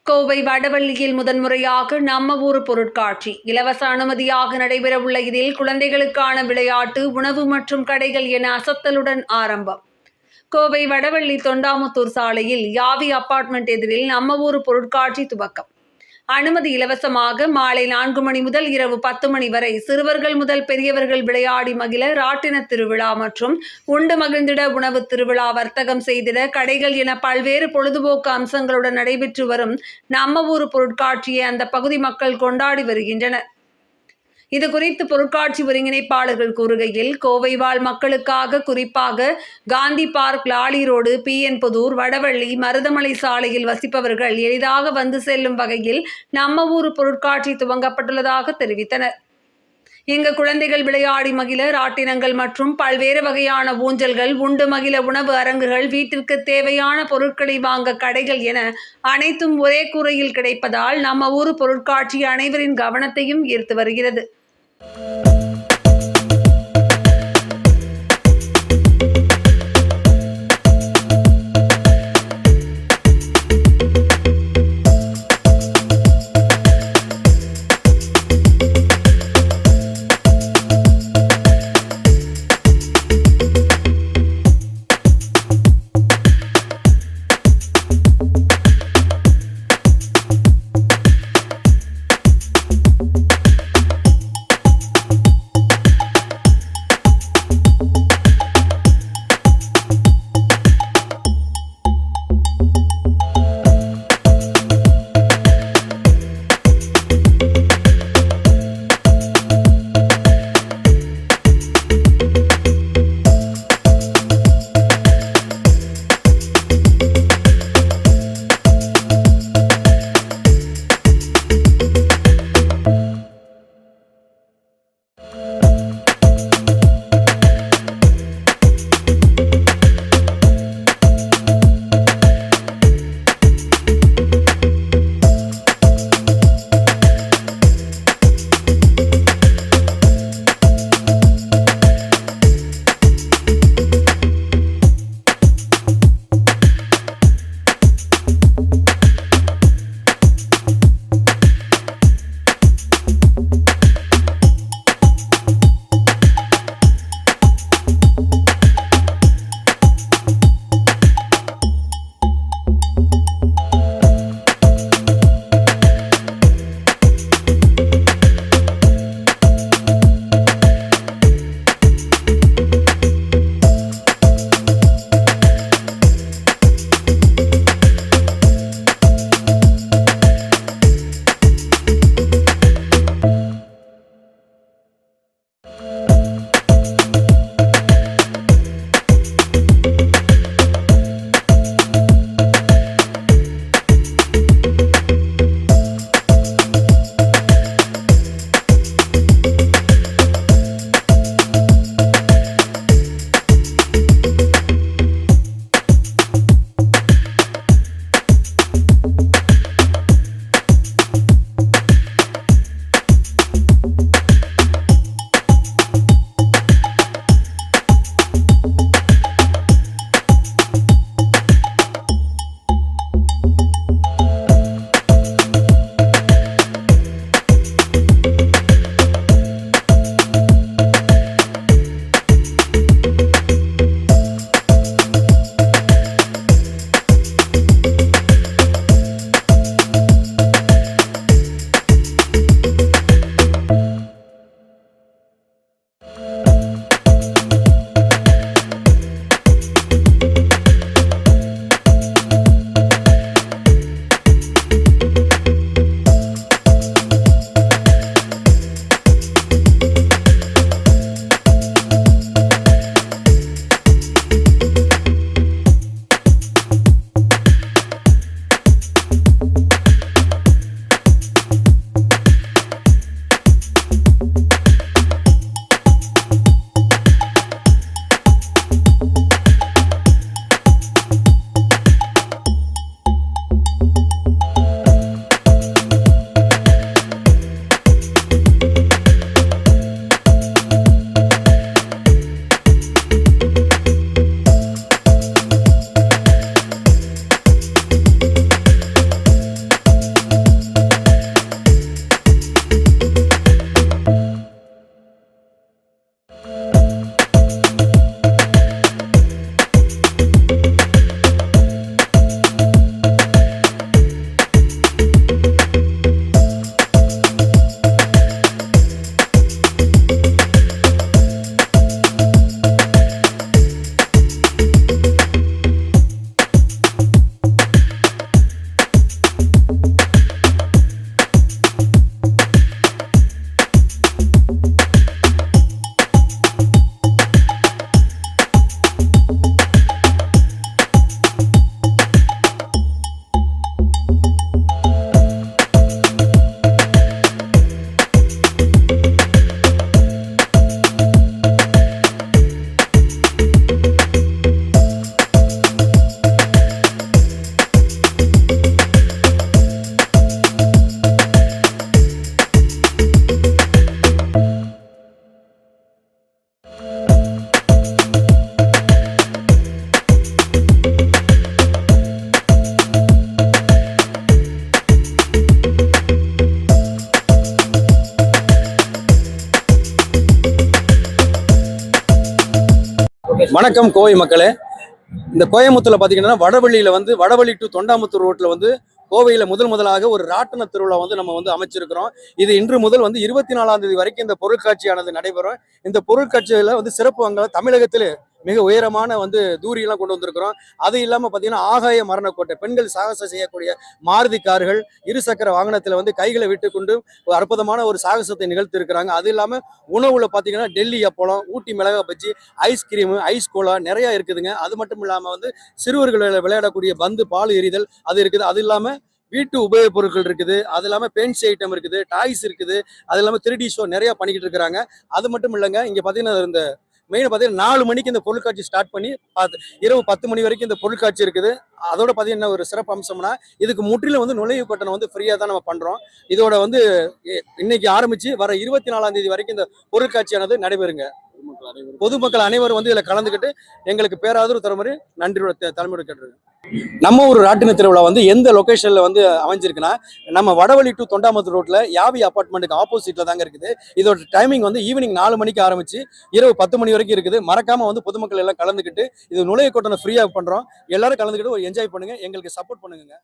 கோவை வடவள்ளியில் முதன்முறையாக நம்ம ஊர் பொருட்காட்சி இலவச அனுமதியாக நடைபெறவுள்ள இதில் குழந்தைகளுக்கான விளையாட்டு, உணவு மற்றும் கடைகள் என அசத்தலுடன் ஆரம்பம். கோவை வடவள்ளி தொண்டாமுத்தூர் சாலையில் யாவி அபார்ட்மெண்ட் எதிரில் நம்ம ஊர் பொருட்காட்சி துவக்கம். அனுமதி இலவசமாக மாலை 4 மணி முதல் இரவு 10 மணி வரை சிறுவர்கள் முதல் பெரியவர்கள் விளையாடி மகிழ ராட்டின திருவிழா மற்றும் உண்டு மகிழ்ந்திட உணவு திருவிழா, வர்த்தகம் செய்திட கடைகள் என பல்வேறு பொழுதுபோக்கு அம்சங்களுடன் நடைபெற்று வரும் நம்ம ஊர் பொருட்காட்சியை அந்த பகுதி மக்கள் கொண்டாடி வருகின்றனர். இது குறித்து பொருட்காட்சி ஒருங்கிணைப்பாளர்கள் கூறுகையில், கோவை வாழ் மக்களுக்காக குறிப்பாக காந்தி பார்க், லாலி ரோடு, PN புதூர், வடவள்ளி, மருதமலை சாலையில் வசிப்பவர்கள் எளிதாக வந்து செல்லும் வகையில் நம்ம ஊர் பொருட்காட்சி துவங்கப்பட்டுள்ளதாக தெரிவித்தனர். இங்கு குழந்தைகள் விளையாடி மகிழ ராட்டினங்கள் மற்றும் பல்வேறு வகையான ஊஞ்சல்கள், உண்டு மகிழ உணவு அரங்குகள், வீட்டிற்கு தேவையான பொருட்களை வாங்க கடைகள் என அனைத்தும் ஒரே கூரையில் கிடைப்பதால் நம்ம ஊர் பொருட்காட்சி அனைவரின் கவனத்தையும் ஈர்த்து வருகிறது. வணக்கம் கோவை மக்களே. இந்த கோயம்புத்தூர்ல பாத்தீங்கன்னா வடவள்ளியில வந்து வடவள்ளி டு தொண்டாமுத்தூர் ரோட்ல வந்து கோவையில முதலாக ஒரு ராட்டன திருவிழா வந்து நம்ம வந்து அமைச்சிருக்கிறோம். இது இன்று முதல் வந்து 24ஆம் தேதி வரைக்கும் இந்த பொருட்காட்சியானது நடைபெறும். இந்த பொருட்காட்சியில வந்து சிறப்பு அங்க தமிழகத்திலே மிக உயரமான வந்து தூரியெல்லாம் கொண்டு வந்திருக்கிறோம். அது இல்லாம பாத்தீங்கன்னா ஆகாய மரணக்கோட்டை, பெண்கள் சாகசம் செய்யக்கூடிய மாருதி கார்கள், இருசக்கர வாகனத்துல வந்து கைகளை விட்டு கொண்டு ஒரு அற்புதமான ஒரு சாகசத்தை நிகழ்த்தி இருக்கிறாங்க. அது இல்லாம உணவுல பாத்தீங்கன்னா டெல்லி அப்பளம், ஊட்டி மிளகா பஜ்ஜி, ஐஸ்கிரீமு, ஐஸ் கோலா நிறைய இருக்குதுங்க. அது மட்டும் இல்லாம வந்து சிறுவர்கள் விளையாடக்கூடிய பந்து, பால் எறிதல் அது இருக்குது. அது இல்லாம வீட்டு உபயோகப் பொருட்கள் இருக்குது. அது இல்லாம பென்சி ஐட்டம் இருக்குது, டாய்ஸ் இருக்குது. அது இல்லாம 3D ஷோ நிறைய பண்ணிக்கிட்டு இருக்கிறாங்க. அது மட்டும் இல்லைங்க, இங்க பாத்தீங்கன்னா இந்த மெயின் பார்த்தீங்கன்னா 4 மணிக்கு இந்த பொருட்காட்சி ஸ்டார்ட் பண்ணி இரவு 10 மணி வரைக்கும் இந்த பொருட்காட்சி இருக்குது. அதோட பார்த்தீங்கன்னா ஒரு சிறப்பு அம்சம்னா இதுக்கு முற்றிலும் வந்து நுழைவு கட்டணம் வந்து ஃப்ரீயாக தான் நம்ம பண்ணுறோம். இதோட வந்து இன்னைக்கு ஆரம்பிச்சு வர 24ஆம் தேதி வரைக்கும் இந்த பொருட்காட்சியானது நடைபெறுங்க. பொதுமக்கள் அனைவரும் வந்து இதில் கலந்துக்கிட்டு எங்களுக்கு பேராதரவு தருமாறு நன்றியோட தலைமுறை கேட்டுருங்க. நம்ம ஒரு ராட்டின திருவிழா வந்து எந்த லொகேஷன்ல வந்து அமைஞ்சிருக்குன்னா, நம்ம வடவள்ளி டு தொண்டாமுத்தூர் ரோட்ல யாவி அபார்ட்மெண்ட்டுக்கு ஆப்போசிட்ல தாங்க இருக்குது. இதோட டைமிங் வந்து ஈவினிங் 4 மணிக்கு ஆரம்பிச்சு இரவு 10 மணி வரைக்கும் இருக்குது. மறக்காம வந்து பொதுமக்கள் எல்லாம் கலந்துக்கிட்டு இது நுழைவு கட்டணம் ஃப்ரீயா பண்றோம். எல்லாரும் கலந்துக்கிட்டு ஒரு என்ஜாய் பண்ணுங்க, எங்களுக்கு சப்போர்ட் பண்ணுங்க.